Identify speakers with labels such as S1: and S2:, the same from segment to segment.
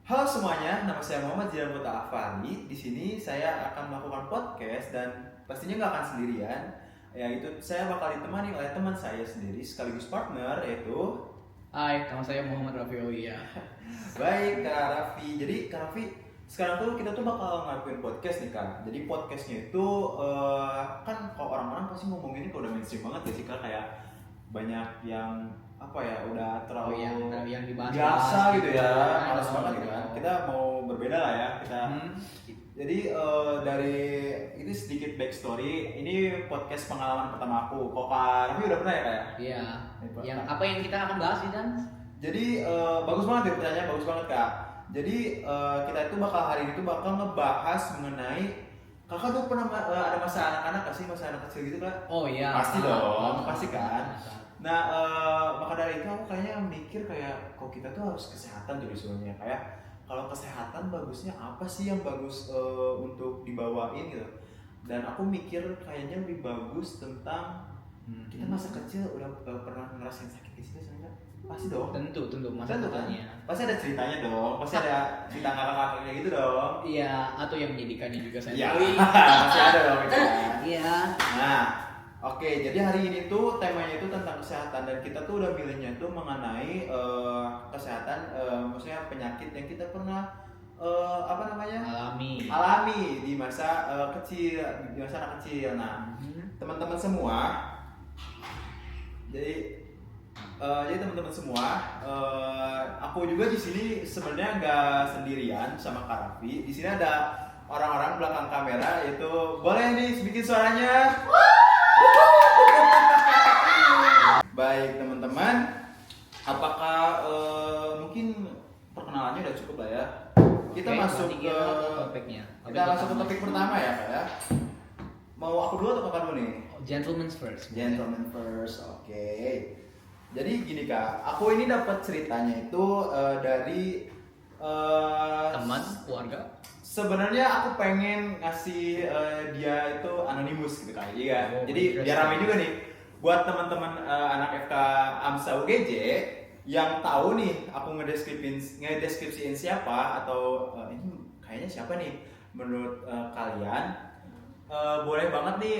S1: Halo semuanya, nama saya Muhammad Zidan Putra Afari. Di sini saya akan melakukan podcast dan pastinya nggak akan sendirian. Yaitu saya bakal ditemani oleh teman saya sendiri sekaligus partner yaitu
S2: Hai, nama saya Muhammad Raffi Aulia.
S1: baik Kak Raffi. Jadi Kak Raffi, sekarang tuh kita tuh bakal ngelakuin podcast nih Kak. Jadi podcastnya itu kan kalau orang-orang pasti ngomonginnya kalau udah mainstream banget ya sih Kak, kayak banyak yang apa ya udah terlalu
S2: yang dibahas
S1: biasa gitu ya, males
S2: Nah,
S1: banget gitu kan. Kita mau berbeda lah ya kita. Jadi dari ini sedikit backstory. Ini podcast pengalaman pertama aku. Kok Kak Raffi udah pernah ya Kak ya?
S2: Iya.
S1: Ini,
S2: Yang apa yang kita akan bahas sih Dan?
S1: Jadi bagus banget ya pertanyaannya, bagus banget Kak. Jadi kita itu bakal hari ini tuh bakal ngebahas mengenai Kakak tuh pernah ada masa anak-anak gak sih, masa anak kecil gitu Kak?
S2: Oh iya.
S1: Pasti dong, pasti kan. Nah, maka dari itu aku kayaknya mikir kayak kok kita tuh harus kesehatan jadi sebenarnya kayak kalau kesehatan bagusnya apa sih yang bagus untuk dibawain gitu. Dan aku mikir kayaknya lebih bagus tentang kita masa kecil udah pernah ngerasain sakit di sini sebenarnya. Pasti dong.
S2: Tentu masa
S1: Tentu kan?
S2: depannya.
S1: Pasti ada ceritanya dong. Pasti ada cerita ngakak-ngakaknya gitu dong.
S2: Iya, atau yang menyedihkannya juga saya.
S1: Iya. Pasti ada dong itu kan.
S2: Iya.
S1: Nah, oke, jadi hari ini tuh temanya itu tentang kesehatan dan kita tuh udah milihnya tuh mengenai kesehatan, maksudnya penyakit yang kita pernah alami di masa kecil, di masa anak kecil. Nah, teman-teman semua, jadi teman-teman semua, aku juga di sini sebenarnya nggak sendirian sama Kak Raffi. Di sini ada orang-orang belakang kamera, yaitu boleh nih bikin suaranya. Baik teman-teman, apakah mungkin perkenalannya udah cukup lah ya? Kita masuk ke
S2: topiknya.
S1: Kita masuk ke topik pertama ya Kak ya. Mau aku dulu atau Kakak dulu nih?
S2: Gentleman's first.
S1: Gentleman first, oke. Jadi gini Kak, aku ini dapat ceritanya itu dari
S2: Teman, keluarga.
S1: sebenarnya aku pengen ngasih dia itu anonimus gitu Kak. Iya.
S2: Oh,
S1: Jadi biar ramai juga nih buat teman-teman anak FK AMSA UGJ yang tahu nih aku ngedeskripsiin siapa atau ini kayaknya siapa nih menurut kalian, boleh banget nih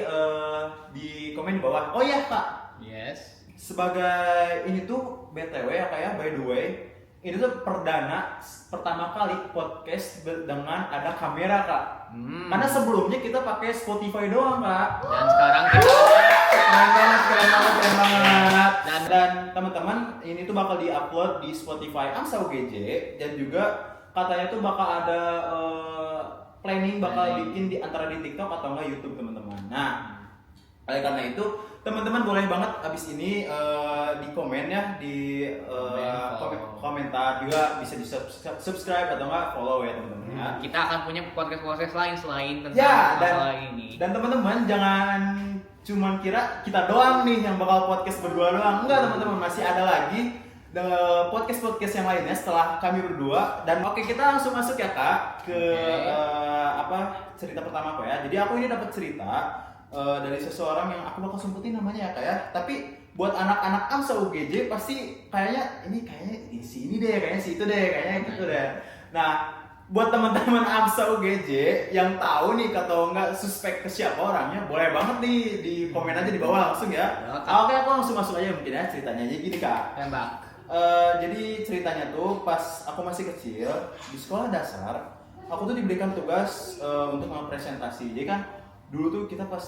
S1: di komen di bawah. Oh iya Kak,
S2: Yes.
S1: sebagai ini tuh BTW ya kayak by the way, ini tuh pertama kali podcast dengan ada kamera Kak. Karena sebelumnya kita pakai Spotify doang Kak.
S2: Dan sekarang kita
S1: Keren banget. Dan teman-teman ini tuh bakal diupload di Spotify AMSA UGJ dan juga katanya tuh bakal ada planning bakal bikin di antara di TikTok atau enggak YouTube teman-teman. Nah, oleh karena itu teman-teman boleh banget abis ini di komen ya di komentar juga bisa di subscribe atau enggak follow ya teman-teman ya.
S2: Kita akan punya podcast lain selain tentang
S1: Ya,
S2: masalah ini.
S1: Dan teman-teman jangan cuman kira kita doang nih yang bakal podcast berdua doang. Enggak teman-teman, masih ada lagi podcast yang lainnya setelah kami berdua. Dan oke, kita langsung masuk ya Kak ke cerita pertama aku ya. Jadi aku ini dapat cerita dari seseorang yang aku bakal sebutin namanya ya Kak ya. Tapi buat anak-anak AMSA UGJ pasti kayaknya si ini deh, kayaknya si itu deh, kayaknya gitu deh. Nah, buat teman-teman AMSA UGJ yang tahu nih atau enggak suspek ke siapa orangnya, boleh banget nih di komen aja di bawah langsung ya. Oke, aku langsung masuk aja mungkin ya ceritanya aja gini Kak.
S2: Tembak.
S1: Jadi ceritanya tuh pas aku masih kecil di sekolah dasar, aku tuh diberikan tugas untuk mempresentasi. Jadi kan dulu tuh kita pas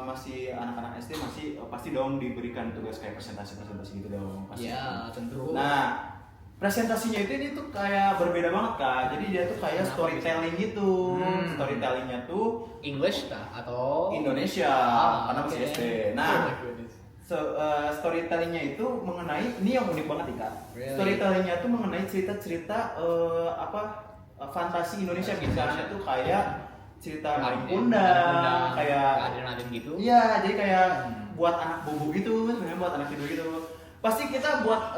S1: masih anak-anak SD pasti dong diberikan tugas kayak presentasi gitu dong. Pasti.
S2: Ya, tentu.
S1: Nah, presentasinya ini tuh kayak berbeda banget Kak. Jadi dia tuh kayak storytelling gitu. Storytellingnya tuh
S2: English kah atau
S1: Indonesia karena masih SD. Nah, storytellingnya itu mengenai, ini yang unik banget nih Kak.
S2: Really?
S1: Storytellingnya tuh mengenai cerita-cerita fantasi Indonesia. Misalnya tuh kayak cerita Maling Kundang, kayak
S2: Aden gitu.
S1: iya, jadi kayak buat anak bobo gitu, sebenarnya buat anak tidur gitu. Pasti kita buat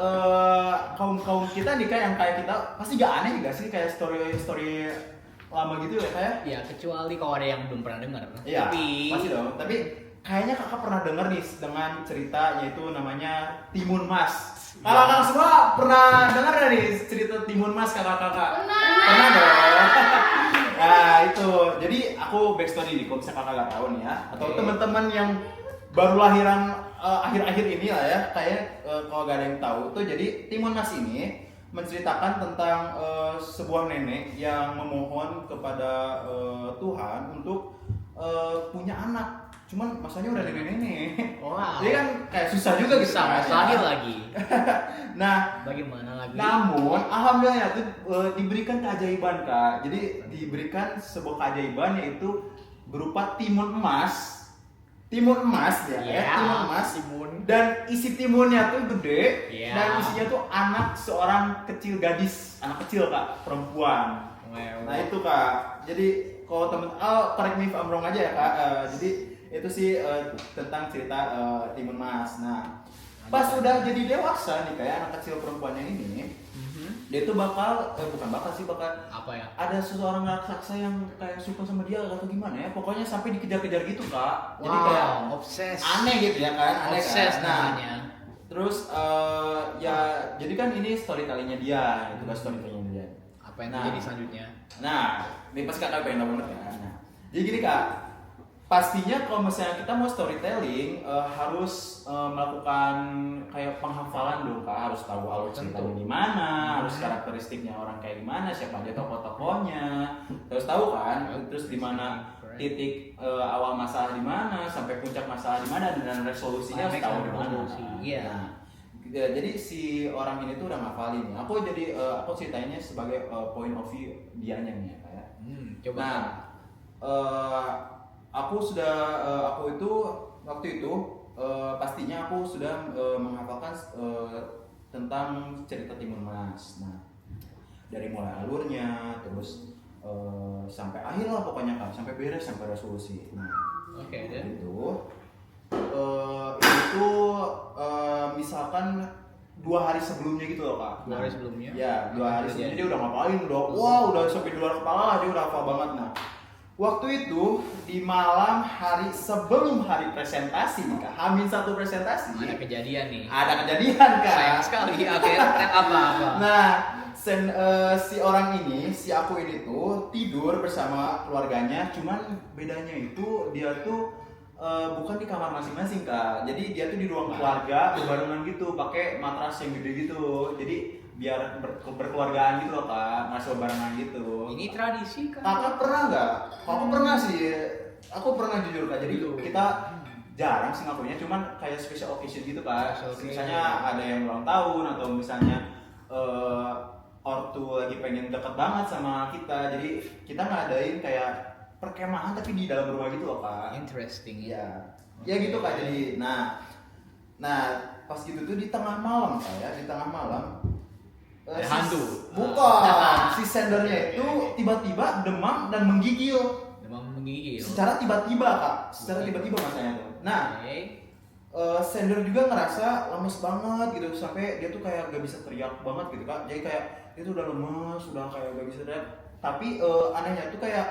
S1: kaum kita nih Kak, yang kayak kita pasti gak aneh gak sih kayak story lama gitu ya kayak?
S2: Ya kecuali kalau ada yang belum pernah dengar.
S1: Iya,
S2: Tapi
S1: pasti dong. Tapi kayaknya Kakak pernah dengar nih dengan ceritanya itu namanya Timun Mas. Kakak semua pernah dengar gak nih cerita Timun Mas kakak-kakak?
S3: Pernah.
S1: Pernah dong. Nah itu, jadi aku backstory nih, kalau misalkan kakak nggak tahu nih ya, atau
S2: Oke.
S1: teman-teman yang baru lahiran akhir-akhir ini lah ya, kayak kalau gak ada yang tahu tuh, jadi Timun Mas ini menceritakan tentang sebuah nenek yang memohon kepada Tuhan untuk punya anak. Cuman masanya udah nenek-nenek.
S2: Wow.
S1: Jadi kan kayak susah juga gitu
S2: Susah,
S1: kan,
S2: harus
S1: ya.
S2: lahir lagi.
S1: Nah,
S2: Bagaimana lagi?
S1: namun alhamdulillah tuh diberikan keajaiban Kak. Jadi diberikan sebuah keajaiban yaitu berupa timun emas. Timun emas ya,
S2: Iya,
S1: timun emas.
S2: timun.
S1: Dan isi timunnya tuh gede
S2: Iya.
S1: dan isinya tuh anak seorang kecil gadis, anak kecil Kak, perempuan.
S2: Wow.
S1: Nah itu Kak. Jadi kalau temen, correct me if I'm wrong aja ya Kak. Jadi itu sih tentang cerita Timun Mas. Nah, pas udah jadi dewasa nih kayak anak kecil perempuannya ini, dia tuh bakal
S2: Apa ya?
S1: ada seseorang raksasa yang kayak suka sama dia atau gimana ya. Pokoknya sampai dikejar-kejar gitu Kak. Jadi kayak
S2: obses.
S1: aneh gitu ya kan, aneh
S2: Obses
S1: kan. Nah,
S2: namanya.
S1: terus ya jadi kan ini storytellingnya dia, itu kan storytellingnya dia.
S2: Apa yang
S1: Nah.
S2: terjadi selanjutnya?
S1: Nah, ini pasti kakak pengen tahu banget kan. Nah, jadi gini Kak, pastinya kalau misalnya kita mau storytelling harus melakukan kayak penghafalan dong Kak, harus tahu alur ceritanya di mana, harus karakteristiknya orang kayak gimana, siapa aja tokoh-tokohnya, terus tahu kan, terus di mana titik awal masalah di mana, sampai puncak masalah di mana, dan resolusinya harus tahu di mana.
S2: Iya.
S1: Nah, jadi si orang ini tuh udah ngafalin. Aku jadi aku ceritainnya sebagai point of view dianya nih ya Kak ya.
S2: Coba.
S1: Nah, aku itu waktu itu pastinya aku sudah menghafalkan tentang cerita Timun Mas. Nah, dari mulai alurnya, terus sampai akhir lah pokoknya Kak, sampai beres, sampai resolusi. Nah,
S2: Oke, dan
S1: itu misalkan 2 hari sebelumnya gitu loh Kak.
S2: 2 hari sebelumnya?
S1: Ya, 2 hari
S2: Apa
S1: sebelumnya
S2: terjadi?
S1: dia udah ngapain, udah sampai di luar kepala lah, dia udah hafal banget. Nah, waktu itu di malam hari sebelum hari presentasi nih Kak, H-1 presentasi.
S2: Ada kejadian nih.
S1: Ada kejadian Kak.
S2: Sayang sekali akhirnya apa?
S1: Nah, si orang ini, si aku ini tuh tidur bersama keluarganya, cuman bedanya itu dia tuh bukan di kamar masing-masing Kak. Jadi dia tuh di ruang keluarga berbarengan gitu, pakai matras yang gede gitu. Jadi biar berkeluargaan gitu loh Kak, masuk barengan gitu.
S2: Ini tradisi kan?
S1: Kakak pernah nggak? Aku pernah sih. Aku pernah jujur Kak. Jadi kita jarang sih ngakuinnya, cuman kayak special occasion gitu Kak.
S2: Special occasion.
S1: Misalnya ada yang ulang tahun atau misalnya ortu lagi pengen deket banget sama kita, jadi kita ngadain kayak perkemahan tapi di dalam rumah gitu loh Kak.
S2: Interesting
S1: Iya. Ya gitu Kak. Jadi nah pas gitu tuh di tengah malam Kak ya, di tengah malam
S2: Ada hantu?
S1: Bukan. Si sendernya itu tiba-tiba demam dan menggigil.
S2: Demam menggigil.
S1: Secara tiba-tiba Kak, secara tiba-tiba masanya tuh. Nah,
S2: Oke.
S1: sender juga ngerasa lemes banget gitu, sampai dia tuh kayak gak bisa teriak banget gitu Kak. Jadi kayak dia tuh udah lemes, udah kayak gak bisa teriak. Tapi anehnya tuh kayak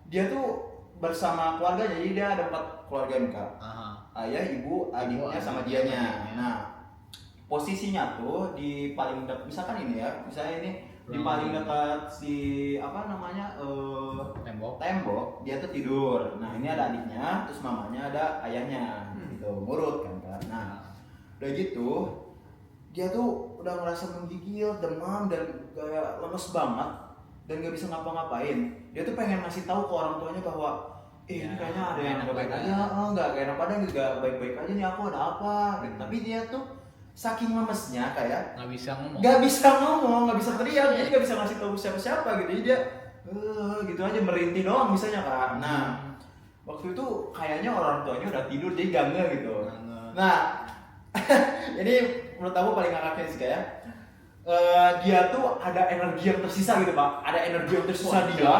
S1: dia tuh bersama keluarganya, jadi dia ada 4 keluarga nih Kak.
S2: Aha.
S1: Ayah, ibu, adiknya sama dianya. Nah, posisinya tuh di paling dekat, misalkan ini ya, misalnya ini di paling dekat si apa namanya tembok, dia tuh tidur. Nah ini ada adiknya, terus mamanya, ada ayahnya, gitu, ngurut kan. Nah udah gitu dia tuh udah ngerasa menggigil, demam dan kayak lemes banget dan gak bisa ngapa-ngapain. Dia tuh pengen ngasih tahu ke orang tuanya bahwa ini kayaknya ada yang gak baik aja, gak enak badan juga baik-baik aja nih, aku ada apa gitu. Tapi dia tuh saking lemesnya kayak
S2: Nggak bisa ngomong.
S1: gak bisa ngomong, gak bisa teriak, jadi gak bisa ngasih tahu siapa-siapa gitu. Jadi dia gitu aja merintih doang misalnya Kak. Nah waktu itu kayaknya orang tuanya udah tidur jadi gak nge gitu. Nah jadi menurut aku paling ngakaknya sih kayak dia tuh ada energi yang tersisa gitu Pak. Ada energi yang tersisa dia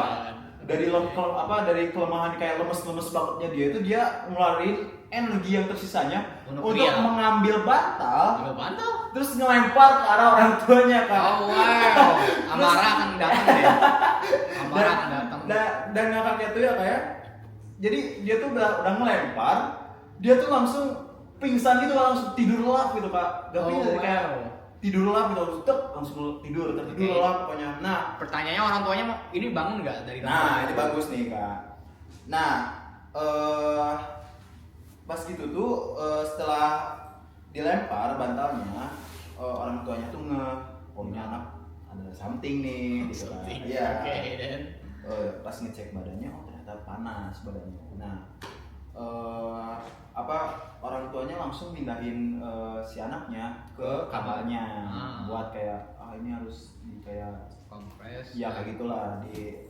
S1: dari kelemahan kayak lemes-lemes bangetnya dia itu, dia ngeluarin energi yang tersisanya untuk mengambil bantal, terus ngelempar ke arah orang tuanya Kak.
S2: Oh wow, amarah akan datang deh. Amarah akan datang.
S1: Dan ngakaknya tuh ya kayak, jadi dia tuh udah ngelempar, dia tuh langsung pingsan gitu, langsung tidur lelap gitu Kak. Gak pingsan kayak tidur lelap gitu, langsung tidur, tertidur lelap pokoknya. Nah,
S2: Pertanyaannya orang tuanya mau ini bangun nggak dari tempat?
S1: nah ini bagus nih kak. Nah, pas gitu tuh setelah dilempar bantalnya, orang tuanya tuh oh ini anak ada something nih, gitu kan. Iya.
S2: Oke, dan
S1: Pas ngecek badannya, oh ternyata panas badannya. Nah, orang tuanya langsung pindahin si anaknya ke kamarnya buat kayak ini harus di kayak
S2: kompres.
S1: ya kayak gitulah di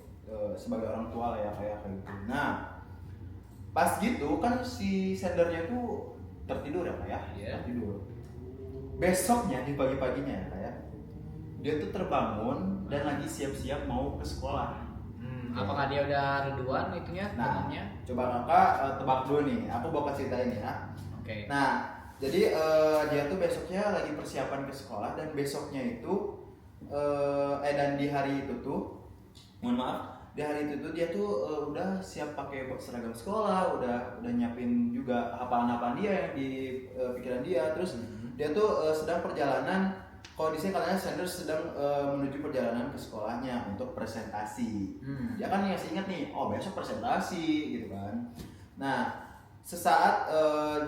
S1: sebagai orang tua lah ya kayak gitu. Nah, pas gitu kan si sendernya tuh tertidur ya kak ya, tertidur. Besoknya di pagi-paginya ya kak ya, dia tuh terbangun dan lagi siap-siap mau ke sekolah.
S2: Apakah dia udah reduan itunya?
S1: Nah,
S2: temannya?
S1: coba kakak tebak dulu nih, aku bakal ceritain ya.
S2: Oke.
S1: Nah, jadi dia tuh besoknya lagi persiapan ke sekolah dan besoknya itu dan di hari itu tuh, mohon maaf, di hari itu tuh dia tuh udah siap pakai seragam sekolah, udah nyiapin juga hafalan-hafalan dia yang di pikiran dia. Terus dia tuh sedang perjalanan. Kalau di sini katanya Sanders sedang menuju perjalanan ke sekolahnya untuk presentasi. Dia kan masih ingat nih, oh besok presentasi gitu kan. Nah, sesaat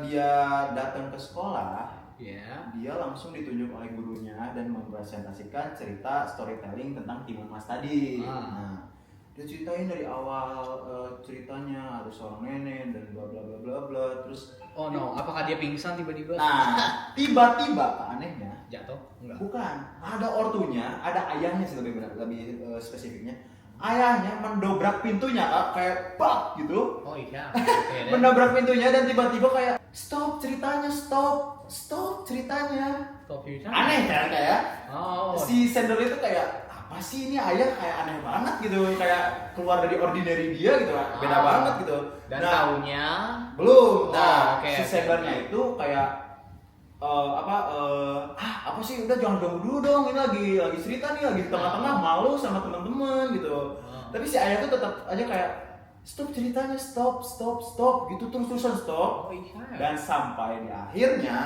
S1: dia datang ke sekolah, dia langsung ditunjuk oleh gurunya dan mempresentasikan cerita storytelling tentang Timun Mas tadi. Nah, dia ceritain dari awal ceritanya ada seorang nenek dan bla bla bla bla bla. Terus
S2: oh no, apakah dia pingsan tiba-tiba?
S1: nah, tiba-tiba anehnya
S2: Jatuh? Enggak.
S1: bukan, ada ortunya, ada ayahnya sih lebih spesifiknya. Ayahnya mendobrak pintunya kak, kayak bak gitu.
S2: Oh iya. Okay,
S1: Mendobrak pintunya dan tiba-tiba kayak stop ceritanya, stop ceritanya.
S2: Stop pingsan.
S1: Aneh kan kayak.
S2: Oh.
S1: Si Sender itu kayak apa sih ini ayah kayak aneh banget gitu, kayak keluar dari ordinary dia gitu, beda banget gitu.
S2: Dan tahunya
S1: belum. Nah,
S2: okay,
S1: si Sendernya itu kayak apa sih udah jangan ganggu dulu dong, ini lagi cerita nih, lagi di tengah-tengah malu sama teman-teman gitu. Tapi si ayah tuh tetap aja kayak stop ceritanya, stop gitu, terus-terusan stop.
S2: Oh iya.
S1: Dan sampai di akhirnya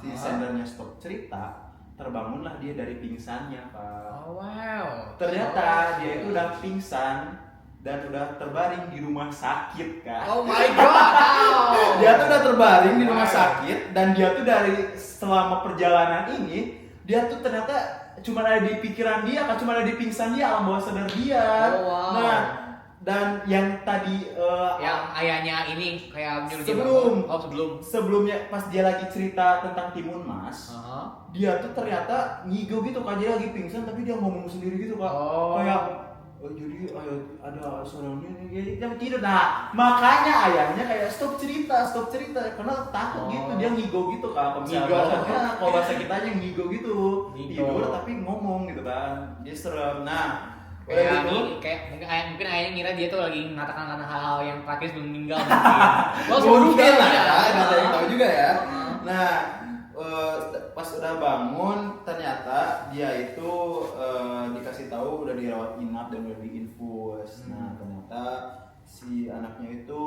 S1: si Sendernya stop cerita, terbangunlah dia dari pingsannya Pak.
S2: Oh wow.
S1: Ternyata dia itu udah pingsan dan udah terbaring di rumah sakit Kak.
S2: Oh my god.
S1: Dia tuh udah terbaring di rumah sakit dan dia tuh dari selama perjalanan ini dia tuh ternyata cuma ada di pikiran dia kan, cuma ada di pingsan dia, alam bawah sadar dia.
S2: Oh, wow.
S1: Nah, dan yang tadi
S2: yang ayahnya ini kayak nyuruh dia
S1: sebelum
S2: bangun. Oh
S1: sebelumnya pas dia lagi cerita tentang Timun Mas, dia tuh ternyata ngigo gitu Kak, dia lagi pingsan tapi dia ngomong sendiri gitu Kak. Kayak jadi ada seorang ini dia tidur. Nah, makanya ayahnya kayak stop cerita karena takut gitu, dia ngigo gitu Kak. Kalau bahasa kita aja ngigo gitu. Tidur tapi ngomong gitu kan. Dia serem. Nah,
S2: kayak mungkin ayahnya ngira dia tuh lagi mengatakan hal-hal yang praktis belum meninggal mungkin.
S1: Mungkin lah ya, nggak ada yang tahu juga ya. Nah, pas udah bangun ternyata dia itu dikasih tahu udah dirawat inap dan udah diinfus. Nah, ternyata si anaknya itu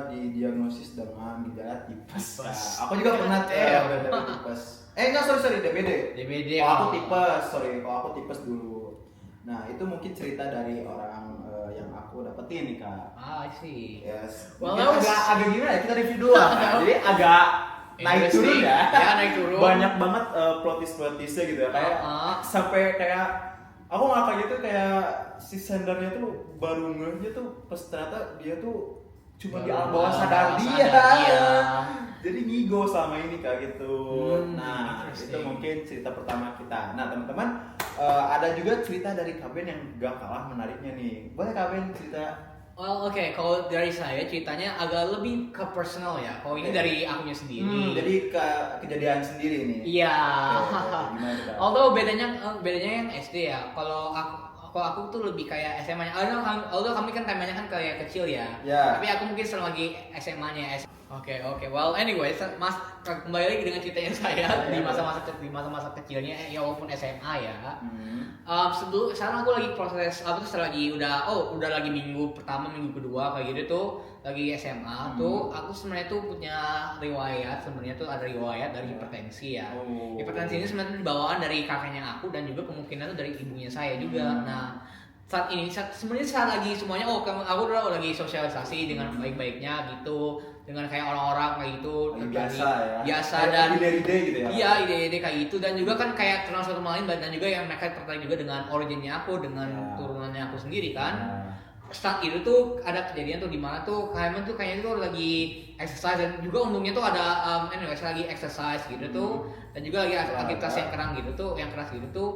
S1: didiagnosis dengan gejala tipes. Nah, aku juga pernah udah dapet tipes. Enggak, sorry, DBD. Kalau aku tipes dulu. Nah, itu mungkin cerita dari orang yang aku dapetin nih Kak.
S2: I see.
S1: Yes.
S2: Well,
S1: agak gimana ya, kita review dulu kan. Jadi agak naik turun ya.
S2: Ya, naik turun.
S1: Banyak banget plot twist-nya gitu ya. Kayak sampai kayak aku ngakak gitu kayak si Sendernya tuh baru ngeh tuh pas ternyata dia tuh cuma di alam bawah sadar dia. Jadi ngigo sama ini Kak gitu. Nah, itu mungkin cerita pertama kita. Nah, teman-teman ada juga cerita dari Kaben yang gak kalah menariknya nih. Boleh Kaben cerita?
S2: Well, oke. Kalau dari saya ceritanya agak lebih ke personal ya. Kalau ini dari akunya sendiri.
S1: Jadi ke kejadian sendiri nih.
S2: Iya.
S1: Gimana?
S2: Although bedanya yang SD ya. Kalau aku tuh lebih kayak SMA-nya. Although kami kan temanya kan kayak kecil ya.
S1: Ya.
S2: Tapi aku mungkin selagi SMA-nya. Oke. Well, anyway, mas kembali lagi dengan ceritanya saya di masa-masa kecilnya, ya walaupun SMA ya. Sekarang aku lagi proses lagi udah lagi minggu pertama, minggu kedua kayak gitu tuh lagi SMA tuh aku sebenarnya tuh punya riwayat, sebenarnya tuh ada riwayat dari hipertensi ya. Hipertensi ini sebenarnya bawaan dari kakaknya aku dan juga kemungkinan tuh dari ibunya saya juga. Nah, sebenarnya saat lagi semuanya aku udah lagi sosialisasi dengan baik-baiknya gitu, dengan kayak orang-orang kayak gitu biasa dan
S1: ide-ide gitu ya.
S2: Iya, ide-ide kayak gitu dan juga kan kayak kenal satu sama lain dan juga yang mereka tertarik juga dengan originnya aku, dengan turunannya aku sendiri kan. Saat itu tuh ada kejadian tuh di mana tuh kayaknya tuh lagi exercise dan juga untungnya tuh ada lagi exercise gitu tuh dan juga lagi aktivitas yang keras gitu tuh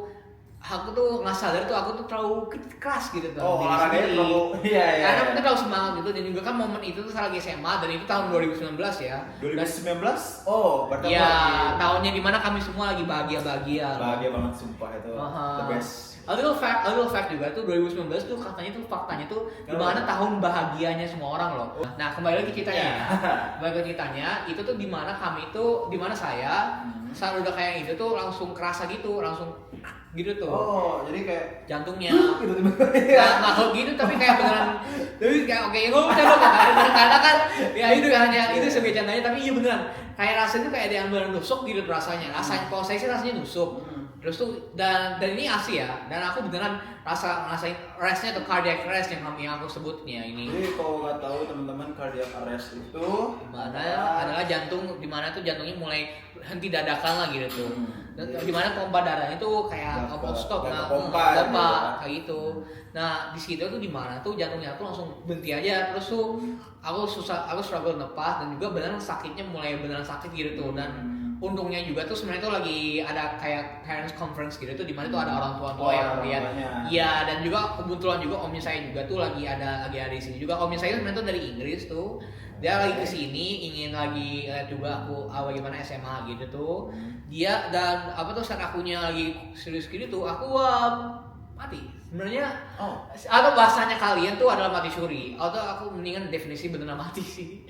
S2: aku tuh nggak sadar tuh aku tuh terlalu keras gitu tuh.
S1: Olahraganya terlalu
S2: karena aku tuh terlalu semangat gitu dan juga kan momen itu tuh saya lagi SMA dan itu tahun 2019 ya.
S1: 2019? Berarti
S2: ya tahunnya dimana kami semua lagi bahagia
S1: bahagia banget sumpah itu. The best.
S2: A little fact juga tuh 2019 tuh faktanya tuh dimana tahun bahagianya semua orang loh. Nah kembali lagi ceritanya, itu tuh dimana saya saat udah kayak itu tuh langsung kerasa gitu, langsung gitu tuh.
S1: Jadi kayak
S2: jantungnya
S1: gitu
S2: nggak gitu tapi kayak beneran jadi kayak nggak bisa karena kan ya itu hanya itu sebagai contohnya tapi iya beneran kayak rasanya tuh kayak ada yang beneran nusuk gitu rasanya kalau saya sih rasanya nusuk. Terus tuh dan ini asli ya dan aku beneran ngerasain restnya atau cardiac arrest yang aku sebutnya ini.
S1: Jadi kalau nggak tahu teman-teman cardiac arrest itu
S2: mana adalah jantung dimana tuh jantungnya mulai henti dadakan lah gitu tuh. Dimana pompa darahnya tuh kayak stop pompa kayak gitu. Nah di situ tuh dimana tuh jantungnya tuh langsung berhenti aja terus tuh aku struggle nafas dan juga beneran sakitnya mulai beneran sakit gitu tuh dan untungnya juga tuh sebenarnya tuh lagi ada kayak parents conference gitu tuh di mana tuh ada orang tua yang lihat. Iya dan juga kebetulan juga omnya saya juga tuh lagi ada di sini juga. Omnya saya sebenarnya tuh dari Inggris tuh. Dia lagi kesini ingin lagi lihat juga aku bagaimana SMA gitu tuh. Dia dan saat akunya lagi serius gitu tuh aku mati. Sebenarnya atau bahasanya kalian tuh adalah mati suri atau aku mendingan definisi beneran mati sih.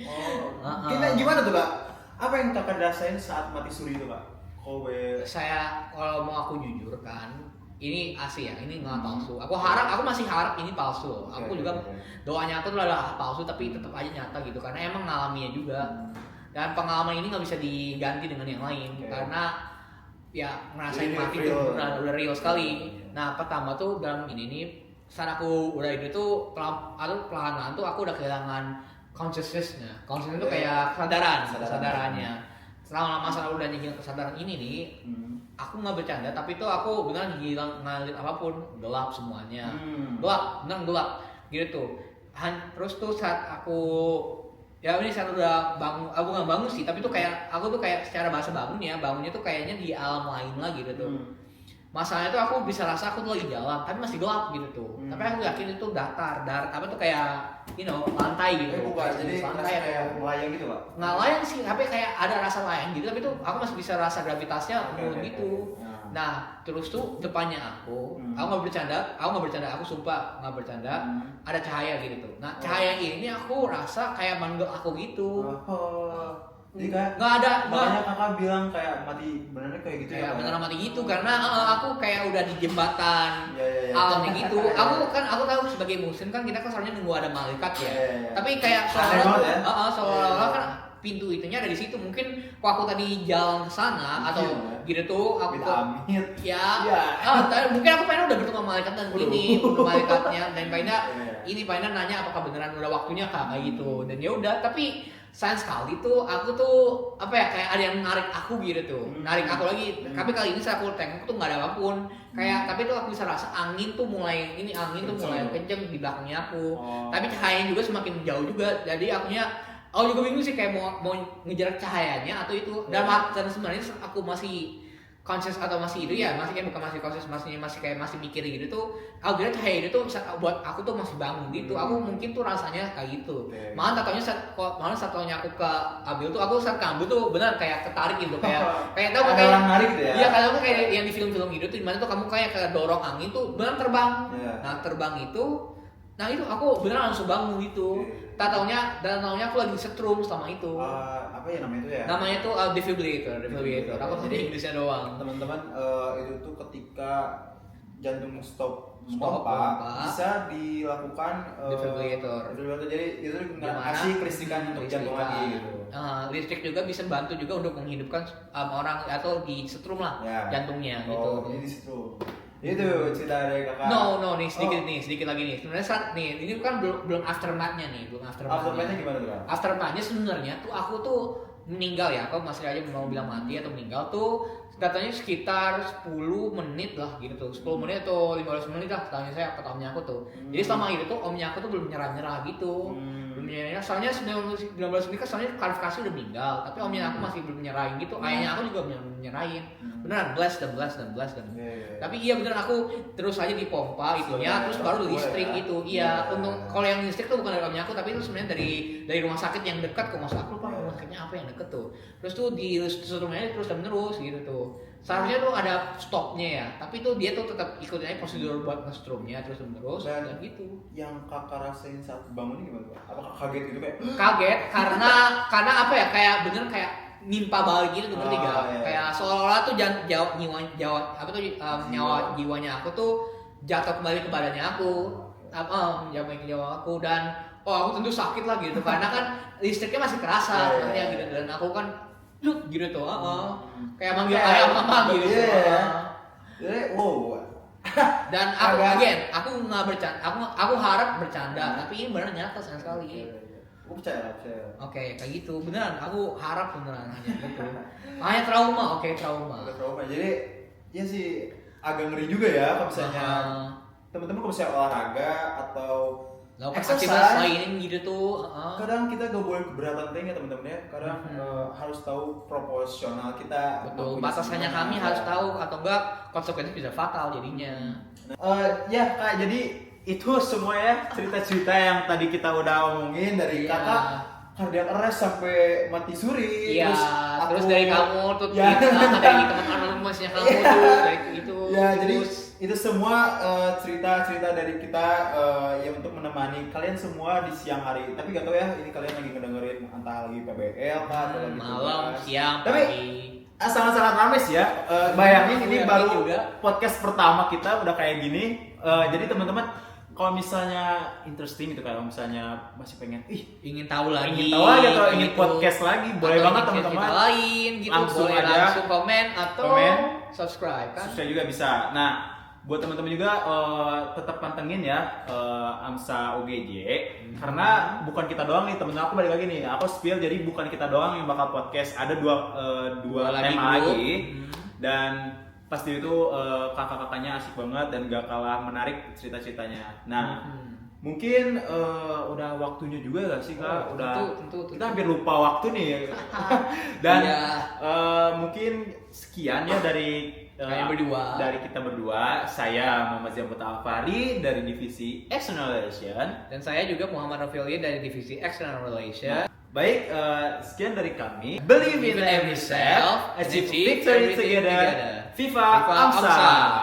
S1: Kita gimana tuh Kak? Apa yang Kakak rasain saat mati suri itu Kak?
S2: Saya kalau mau aku jujur kan ini asli ya, ini nggak palsu. Aku masih harap ini palsu. Aku juga doanya aku tuh adalah palsu tapi tetap aja nyata gitu karena emang ngalaminya juga. Dan pengalaman ini nggak bisa diganti dengan yang lain karena ya ngerasain mati itu udah real sekali. Nah pertama tuh dalam ini nih saat aku udah itu tuh perlahan-lahan tuh aku udah kehilangan consciousness-nya. Consciousness itu kayak kesadarannya. Selama masa udah nyinggung kesadaran ini nih, aku nggak bercanda, tapi itu aku beneran hilang ngalir apapun, gelap semuanya, gelap, gitu. Terus tuh saat aku saat udah bangun, aku nggak bangun sih, tapi tuh kayak aku tuh kayak secara bahasa bangunnya tuh kayaknya di alam lain lagi gitu tuh. Masalahnya tuh aku bisa rasa aku tuh lagi jalan, tapi masih gelap gitu tuh. Tapi aku yakin itu datar, tuh kayak lantai gitu.
S1: Bukan, jadi lantai kayak melayang gitu Pak?
S2: Nggak layang sih, tapi kayak ada rasa layang gitu, tapi tuh aku masih bisa rasa gravitasnya menurun gitu. Nah, terus tuh depannya aku nggak bercanda, aku sumpah nggak bercanda, ada cahaya gitu tuh. Nah, cahaya ini aku rasa kayak manggil aku gitu.
S1: Jadi kayak
S2: nggak ada.
S1: Makanya Kakak bilang kayak mati beneran kayak gitu
S2: ya? Beneran mati gitu karena aku kayak udah di jembatan alamnya gitu. Aku tahu sebagai muslim kan kita kan seharusnya nunggu ada malaikat ya. Tapi kayak seolah-olah kan pintu itunya ada di situ. Mungkin kalau aku tadi jalan ke sana atau gitu tuh aku mungkin aku pengen udah bertemu sama malaikat dan ini malaikatnya dan pengen nanya apakah beneran udah waktunya kayak gitu dan ya udah tapi sayang sekali tuh aku tuh kayak ada yang narik aku gitu tuh narik aku lagi tapi kali ini saat aku tengok tuh nggak ada apapun kayak tapi tuh aku bisa rasa angin tuh mulai kenceng di belakangnya aku tapi cahayanya juga semakin jauh juga jadi aku juga bingung sih kayak mau ngejar cahayanya atau itu dan sebenarnya aku masih conscious atau masih itu ya masih kayak bukan masih conscious masih kayak masih mikir gitu tuh aku kira cahaya itu tuh buat aku tuh masih bangun gitu aku mungkin tuh rasanya kayak gitu malah satunya aku ke ambil tuh aku saat ambil tuh benar kayak ketarik gitu kayak tahu kayak
S1: orang narik gitu ya
S2: iya kayak yang di film-film gitu tuh dimana tuh kamu kayak dorong angin tuh benar terbang nah terbang itu Nah itu aku beneran langsung bangun gitu.
S1: Oke.
S2: Tak taunya aku lagi setrum selama itu.
S1: Apa ya namanya itu ya?
S2: Namanya tuh defibrillator. Aku tahu
S1: Jadi,
S2: Inggrisnya doang.
S1: teman-teman itu tuh ketika jantung stop
S2: Stop
S1: pompa
S2: pompa.
S1: bisa dilakukan
S2: Defibrillator.
S1: Jadi itu nggak
S2: Gimana?
S1: kasih kelistrikan untuk jantung lagi gitu.
S2: Listrik juga bisa bantu juga untuk menghidupkan orang atau di setrum lah
S1: Ya.
S2: jantungnya gitu.
S1: Oh, jadi di situ. Itu cerita dari kakak.
S2: No, nih sedikit lagi nih. Sebenarnya nih, ini kan belum aftermath-nya nih, belum aftermath-nya.
S1: Aftermath-nya gimana tuh, Kak?
S2: Aftermath-nya sebenarnya tuh aku tuh meninggal ya, aku masih aja mau bilang mati atau meninggal tuh katanya sekitar 10 menit lah gitu tuh, 10 menit atau 15 menit lah katanya saya kata omnya aku tuh. Jadi selama itu tuh omnya aku tuh belum nyerah gitu. Belum nyerah, soalnya 19 menit kan soalnya klarifikasi udah meninggal, tapi omnya aku masih belum nyerahin gitu, ayahnya aku juga belum nyerahin. Beneran blast.
S1: Yeah.
S2: Tapi iya bener aku terus aja dipompa itunya, terus baru listrik
S1: ya.
S2: itu. Iya, untuk kalau yang listrik tuh bukan dari omnya aku, tapi itu sebenarnya dari rumah sakit yang dekat kok, maksud aku lupa rumah sakitnya apa yang deket tuh. Terus tuh di setrumnya terus dan menerus gitu tuh. Seharusnya tuh ada stopnya ya, tapi tuh dia tuh tetap ikutin aja prosedur buat nge-strumnya terus menerus dan gitu.
S1: Yang kakak rasain saat bangun ini gimana, Pak? Apakah kaget gitu kayak?
S2: Kaget karena apa ya, kayak bener kayak nimpa balik gitu tuh, ngerti gak?
S1: Iya.
S2: Kayak seolah-olah tuh nyawa jiwanya aku tuh jatuh kembali ke badannya aku, jatuh ke nyawa aku, dan aku tentu sakit lah gitu karena kan listriknya masih kerasa
S1: Iya.
S2: gitu, dan aku kan gitu tuh, kayak manggil ayah mama gitu.
S1: Iya. Jadi wow.
S2: Dan aku nggak bercanda, aku harap bercanda, tapi ini benar nyata sayang sekali.
S1: Aku percaya.
S2: Oke, kayak gitu. Beneran, aku harap beneran hanya gitu. Hanya trauma.
S1: Ada trauma. Jadi ya sih agak ngeri juga ya kalau misalnya teman-teman kalau misalnya olahraga atau
S2: lakukan
S1: exercise
S2: aktivitas lain gitu tuh.
S1: kadang kita gak boleh keberatan ya teman-teman ya. Kadang harus tahu proporsional kita.
S2: Betul,
S1: ngelakuin
S2: batasannya
S1: semuanya.
S2: kami harus tahu, atau enggak konsekuensinya bisa fatal jadinya.
S1: Ya Kak, jadi itu semua ya cerita-cerita yang tadi kita udah omongin dari
S2: Iya.
S1: kakak cardiac arrest sampai mati suri.
S2: Iya, terus dari kamu tuh
S1: Ya.
S2: dari teman anonimusnya kamu tuh dari itu.
S1: Ya, jadi
S2: terus
S1: itu semua cerita-cerita dari kita ya untuk menemani kalian semua di siang hari. Tapi gak tau ya, ini kalian lagi ngedengerin entah lagi PBL kah atau lagi
S2: malam,
S1: tugas.
S2: siang,
S1: Tapi
S2: pagi.
S1: sangat-sangat rame sih ya. Bayangin ini
S2: Iya,
S1: baru
S2: juga.
S1: podcast pertama kita udah kayak gini. Jadi teman-teman kalau misalnya interesting gitu, kalau misalnya masih pengen
S2: ingin tahu lagi,
S1: ingin tahu aja atau ingin
S2: gitu.
S1: podcast lagi, boleh
S2: Atau
S1: banget
S2: ingin
S1: teman-teman.
S2: cerita lain gitu,
S1: Langsung
S2: boleh
S1: aja.
S2: langsung komen atau subscribe kan.
S1: Subscribe juga bisa. Nah, buat teman-teman juga tetap pantengin ya AMSA OGJ karena bukan kita doang nih, temen aku balik lagi nih. Aku spill, jadi bukan kita doang yang bakal podcast. Ada dua tema lagi. Dan pasti itu kakak-kakaknya asik banget dan gak kalah menarik cerita-ceritanya. Nah, mungkin udah waktunya juga gak sih Kak? Udah
S2: tentu.
S1: kita hampir lupa waktu nih. Dan
S2: Iya.
S1: mungkin sekian ya dari
S2: Kalian berdua.
S1: Dari kita berdua. Saya Muhammad Zambuta Alfari dari divisi External Relation.
S2: Dan saya juga Muhammad Novelia dari divisi External Relation.
S1: Baik, sekian dari kami. Believe in every self, achieve victory together. Viva AMSA!